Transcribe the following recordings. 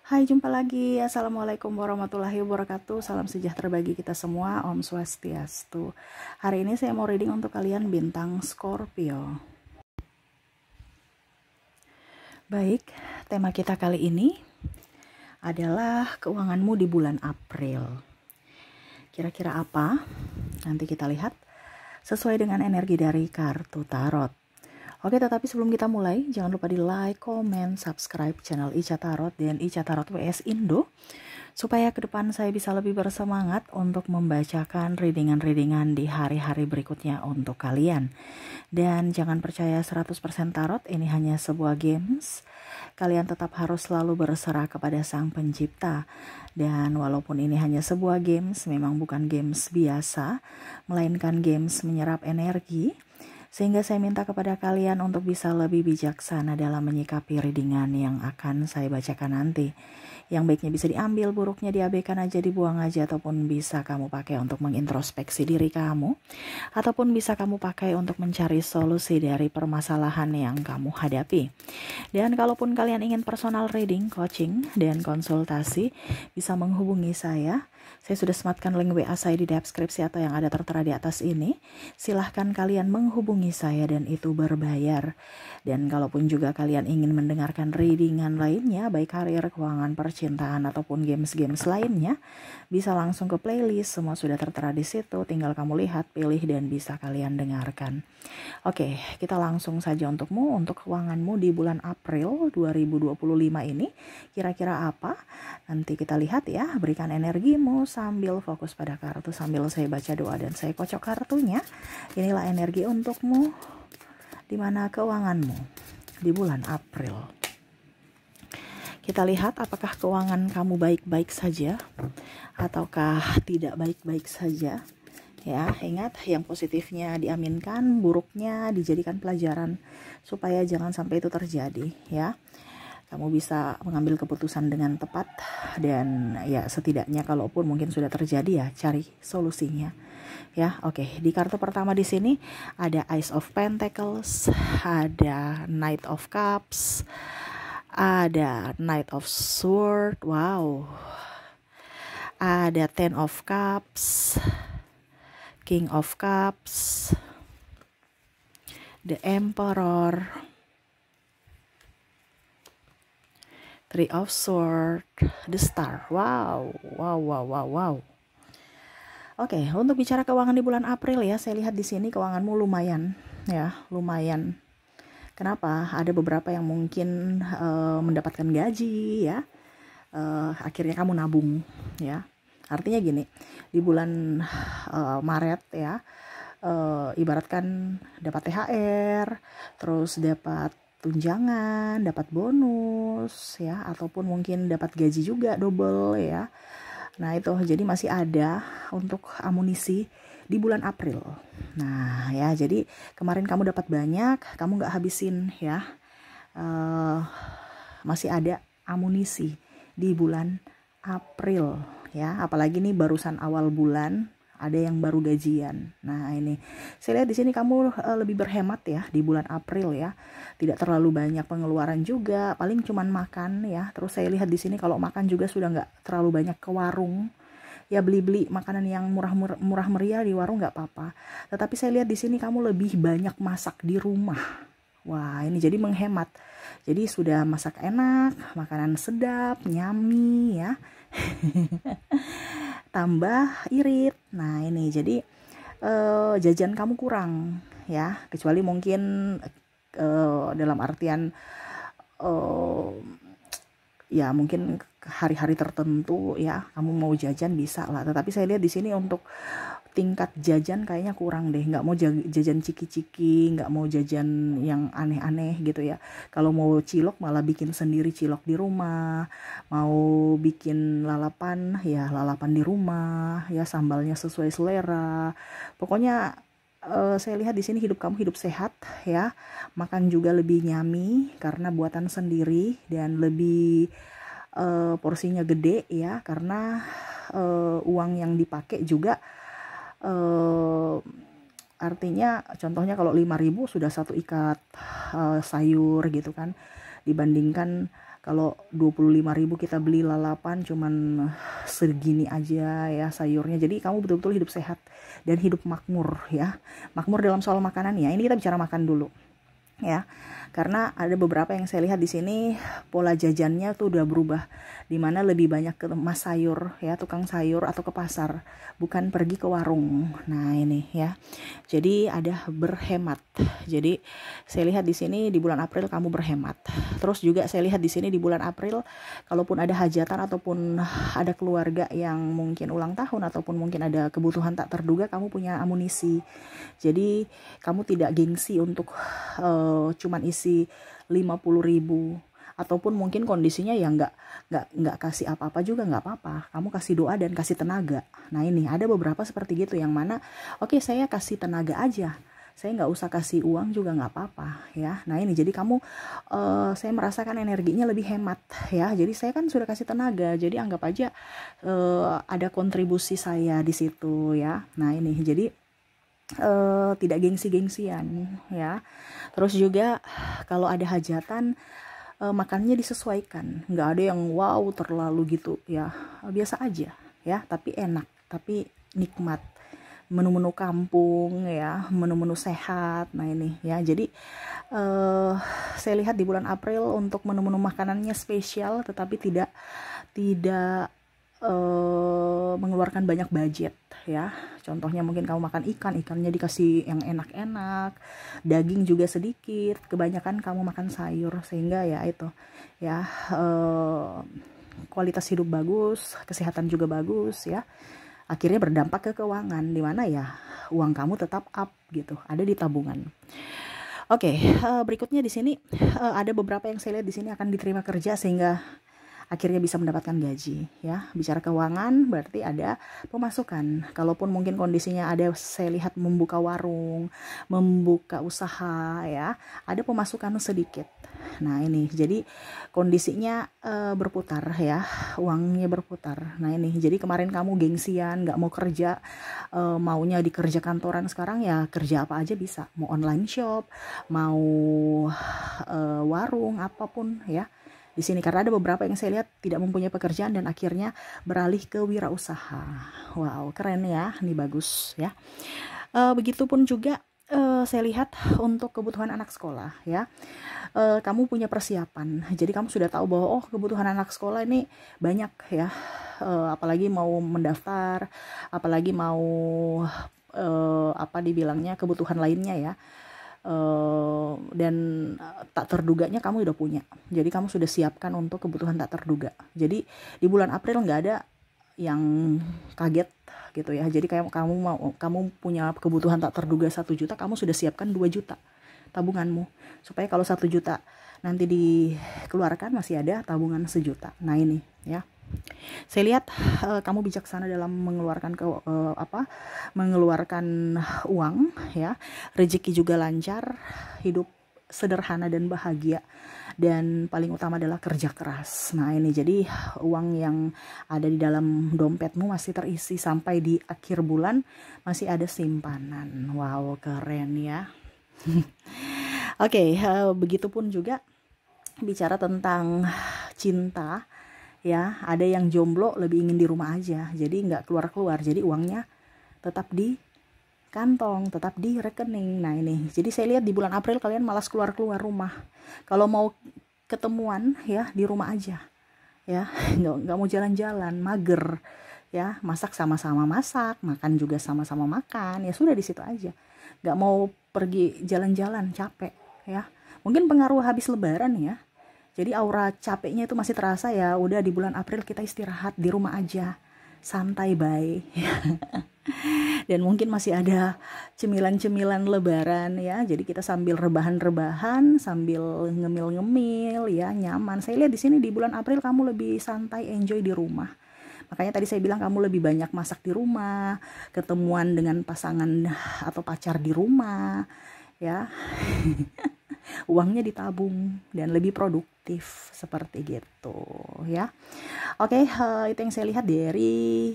Hai, jumpa lagi. Assalamualaikum warahmatullahi wabarakatuh. Salam sejahtera bagi kita semua. Om Swastiastu. Hari ini saya mau reading untuk kalian bintang Scorpio. Baik, tema kita kali ini adalah keuanganmu di bulan April. Kira-kira apa? Nanti kita lihat sesuai dengan energi dari kartu tarot. Oke, tetapi sebelum kita mulai, jangan lupa di like, comment, subscribe channel Ica Tarot dan Ica Tarot WS Indo, supaya ke depan saya bisa lebih bersemangat untuk membacakan readingan-readingan di hari-hari berikutnya untuk kalian. Dan jangan percaya 100% tarot, ini hanya sebuah games. Kalian tetap harus selalu berserah kepada Sang Pencipta. Dan walaupun ini hanya sebuah games, memang bukan games biasa, melainkan games menyerap energi. Sehingga saya minta kepada kalian untuk bisa lebih bijaksana dalam menyikapi readingan yang akan saya bacakan nanti. Yang baiknya bisa diambil, buruknya diabaikan aja, dibuang aja, ataupun bisa kamu pakai untuk mengintrospeksi diri kamu, ataupun bisa kamu pakai untuk mencari solusi dari permasalahan yang kamu hadapi. Dan kalaupun kalian ingin personal reading, coaching, dan konsultasi, bisa menghubungi saya. Saya sudah sematkan link WA saya di deskripsi atau yang ada tertera di atas ini. Silahkan kalian menghubungi saya dan itu berbayar. Dan kalaupun juga kalian ingin mendengarkan readingan lainnya, baik karir, keuangan, percintaan, ataupun games-games lainnya, bisa langsung ke playlist. Semua sudah tertera di situ. Tinggal kamu lihat, pilih, dan bisa kalian dengarkan. Oke, kita langsung saja untuk keuanganmu di bulan April 2025 ini. Kira-kira apa? Nanti kita lihat ya. Berikan energimu sambil fokus pada kartu, sambil saya baca doa dan saya kocok kartunya. Inilah energi untukmu di mana keuanganmu di bulan April. Kita lihat apakah keuangan kamu baik-baik saja ataukah tidak baik-baik saja. Ya, ingat yang positifnya diaminkan, buruknya dijadikan pelajaran supaya jangan sampai itu terjadi ya. Kamu bisa mengambil keputusan dengan tepat dan ya setidaknya kalaupun mungkin sudah terjadi ya cari solusinya. Ya, oke. Di kartu pertama di sini ada Ace of Pentacles, ada Knight of Cups, ada Knight of Swords, wow. Ada Ten of Cups, King of Cups, the Emperor, Three of Swords, the Star. Wow. Oke, untuk bicara keuangan di bulan April ya, saya lihat di sini keuanganmu lumayan ya, lumayan. Kenapa? Ada beberapa yang mungkin mendapatkan gaji ya, akhirnya kamu nabung ya. Artinya gini, di bulan Maret ya, ibaratkan dapat THR, terus dapat tunjangan, dapat bonus ya, ataupun mungkin dapat gaji juga double ya. Nah itu jadi masih ada untuk amunisi di bulan April. Nah ya, jadi kemarin kamu dapat banyak, kamu nggak habisin ya, masih ada amunisi di bulan April ya. Apalagi nih barusan awal bulan, ada yang baru gajian. Nah ini saya lihat di sini kamu lebih berhemat ya di bulan April ya. Tidak terlalu banyak pengeluaran juga, paling cuman makan ya. Terus saya lihat di sini kalau makan juga sudah nggak terlalu banyak ke warung. Ya beli-beli makanan yang murah meriah di warung nggak apa-apa. Tetapi saya lihat di sini kamu lebih banyak masak di rumah. Wah ini jadi menghemat. Jadi sudah masak enak, makanan sedap, nyami ya. Tambah irit. Nah ini jadi jajan kamu kurang ya, kecuali mungkin dalam artian ya mungkin hari-hari tertentu ya kamu mau jajan bisa lah. Tetapi saya lihat di sini untuk tingkat jajan kayaknya kurang deh. Nggak mau jajan ciki-ciki, nggak mau jajan yang aneh-aneh gitu ya. Kalau mau cilok malah bikin sendiri cilok di rumah, mau bikin lalapan ya lalapan di rumah ya, sambalnya sesuai selera. Pokoknya saya lihat di sini hidup kamu hidup sehat ya, makan juga lebih nyami karena buatan sendiri dan lebih porsinya gede ya, karena uang yang dipakai juga artinya contohnya kalau 5.000 sudah satu ikat sayur gitu kan, dibandingkan Kalau 25.000 kita beli lalapan cuman segini aja ya sayurnya. Jadi kamu betul-betul hidup sehat dan hidup makmur ya. Makmur dalam soal makanan ya. Ini kita bicara makan dulu ya. Karena ada beberapa yang saya lihat di sini pola jajannya tuh udah berubah, dimana lebih banyak ke mas sayur ya, tukang sayur atau ke pasar, bukan pergi ke warung. Nah ini ya, jadi ada berhemat. Jadi saya lihat di sini di bulan April kamu berhemat. Terus juga saya lihat di sini di bulan April, kalaupun ada hajatan ataupun ada keluarga yang mungkin ulang tahun ataupun mungkin ada kebutuhan tak terduga, kamu punya amunisi. Jadi kamu tidak gengsi untuk cuman isi 50.000, ataupun mungkin kondisinya ya nggak kasih apa-apa juga nggak apa-apa, kamu kasih doa dan kasih tenaga. Nah ini ada beberapa seperti gitu yang mana oke, saya kasih tenaga aja, saya nggak usah kasih uang juga nggak apa-apa ya. Nah ini jadi kamu saya merasakan energinya lebih hemat ya. Jadi saya kan sudah kasih tenaga, jadi anggap aja ada kontribusi saya di situ ya. Nah ini jadi tidak gengsi-gengsian ya. Terus juga kalau ada hajatan makannya disesuaikan, nggak ada yang wow terlalu gitu ya, biasa aja ya, tapi enak, tapi nikmat, menu-menu kampung ya, menu-menu sehat. Nah ini ya, jadi saya lihat di bulan April untuk menu-menu makanannya spesial, tetapi tidak mengeluarkan banyak budget ya. Contohnya mungkin kamu makan ikannya dikasih yang enak-enak, daging juga sedikit, kebanyakan kamu makan sayur, sehingga ya itu ya kualitas hidup bagus, kesehatan juga bagus ya. Akhirnya berdampak ke keuangan, dimana ya uang kamu tetap up gitu, ada di tabungan. Oke, berikutnya di sini ada beberapa yang saya lihat di sini akan diterima kerja sehingga akhirnya bisa mendapatkan gaji ya. Bicara keuangan berarti ada pemasukan. Kalaupun mungkin kondisinya ada, saya lihat membuka warung, membuka usaha ya, ada pemasukan sedikit. Nah ini jadi kondisinya berputar ya, uangnya berputar. Nah ini jadi kemarin kamu gengsian nggak mau kerja, maunya dikerja kantoran, sekarang ya kerja apa aja bisa, mau online shop, mau warung, apapun ya di sini. Karena ada beberapa yang saya lihat tidak mempunyai pekerjaan dan akhirnya beralih ke wirausaha. Wow, keren ya, ini bagus ya. Begitupun juga saya lihat untuk kebutuhan anak sekolah ya. Kamu punya persiapan, jadi kamu sudah tahu bahwa oh kebutuhan anak sekolah ini banyak ya. Apalagi mau mendaftar, apalagi mau apa dibilangnya, kebutuhan lainnya ya. Dan tak terduganya kamu udah punya, jadi kamu sudah siapkan untuk kebutuhan tak terduga. Jadi di bulan April nggak ada yang kaget gitu ya. Jadi kamu punya kebutuhan tak terduga 1 juta, kamu sudah siapkan 2 juta tabunganmu, supaya kalau 1 juta nanti dikeluarkan masih ada tabungan 1 juta. Nah ini ya, saya lihat kamu bijaksana dalam mengeluarkan mengeluarkan uang ya. Rezeki juga lancar, hidup sederhana dan bahagia, dan paling utama adalah kerja keras. Nah ini jadi uang yang ada di dalam dompetmu masih terisi sampai di akhir bulan, masih ada simpanan. Wow, keren ya. Oke, begitupun juga bicara tentang cinta ya. Ada yang jomblo lebih ingin di rumah aja, jadi nggak keluar-keluar, jadi uangnya tetap di kantong, tetap di rekening. Nah ini jadi saya lihat di bulan April kalian malas keluar-keluar rumah. Kalau mau ketemuan ya di rumah aja ya, nggak mau jalan-jalan, mager ya. Masak sama-sama masak, makan juga sama-sama makan, ya sudah di situ aja. Nggak mau pergi jalan-jalan, capek ya. Mungkin pengaruh habis lebaran ya, jadi aura capeknya itu masih terasa ya. Udah di bulan April kita istirahat di rumah aja, santai bye. Dan mungkin masih ada cemilan-cemilan lebaran ya, jadi kita sambil rebahan-rebahan, sambil ngemil-ngemil ya, nyaman. Saya lihat di sini di bulan April kamu lebih santai, enjoy di rumah. Makanya tadi saya bilang kamu lebih banyak masak di rumah, ketemuan dengan pasangan atau pacar di rumah ya. uangnya ditabung dan lebih produktif seperti gitu ya. Oke, itu yang saya lihat dari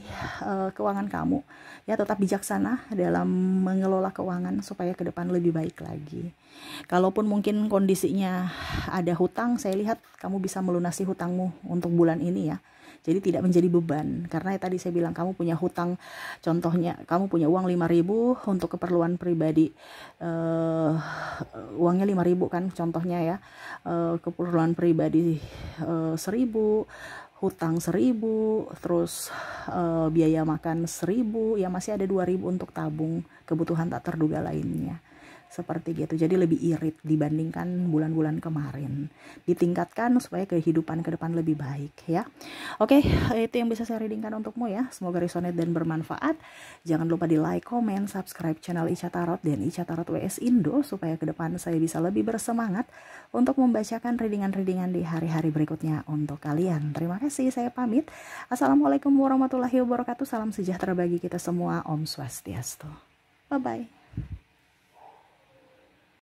keuangan kamu ya. Tetap bijaksana dalam mengelola keuangan supaya ke depan lebih baik lagi. Kalaupun mungkin kondisinya ada hutang, saya lihat kamu bisa melunasi hutangmu untuk bulan ini ya. Jadi tidak menjadi beban, karena tadi saya bilang kamu punya hutang, contohnya kamu punya uang 5.000 untuk keperluan pribadi, uangnya 5.000 kan contohnya ya, keperluan pribadi 1.000, hutang 1.000, terus biaya makan 1.000, ya masih ada 2.000 untuk tabung kebutuhan tak terduga lainnya. Seperti gitu. Jadi lebih irit dibandingkan bulan-bulan kemarin. Ditingkatkan supaya kehidupan ke depan lebih baik ya. Oke, itu yang bisa saya readingkan untukmu ya. Semoga resonate dan bermanfaat. Jangan lupa di like, comment, subscribe channel Ica Tarot dan Ica Tarot WS Indo supaya ke depan saya bisa lebih bersemangat untuk membacakan readingan-readingan di hari-hari berikutnya untuk kalian. Terima kasih, saya pamit. Assalamualaikum warahmatullahi wabarakatuh. Salam sejahtera bagi kita semua. Om Swastiastu. Bye-bye.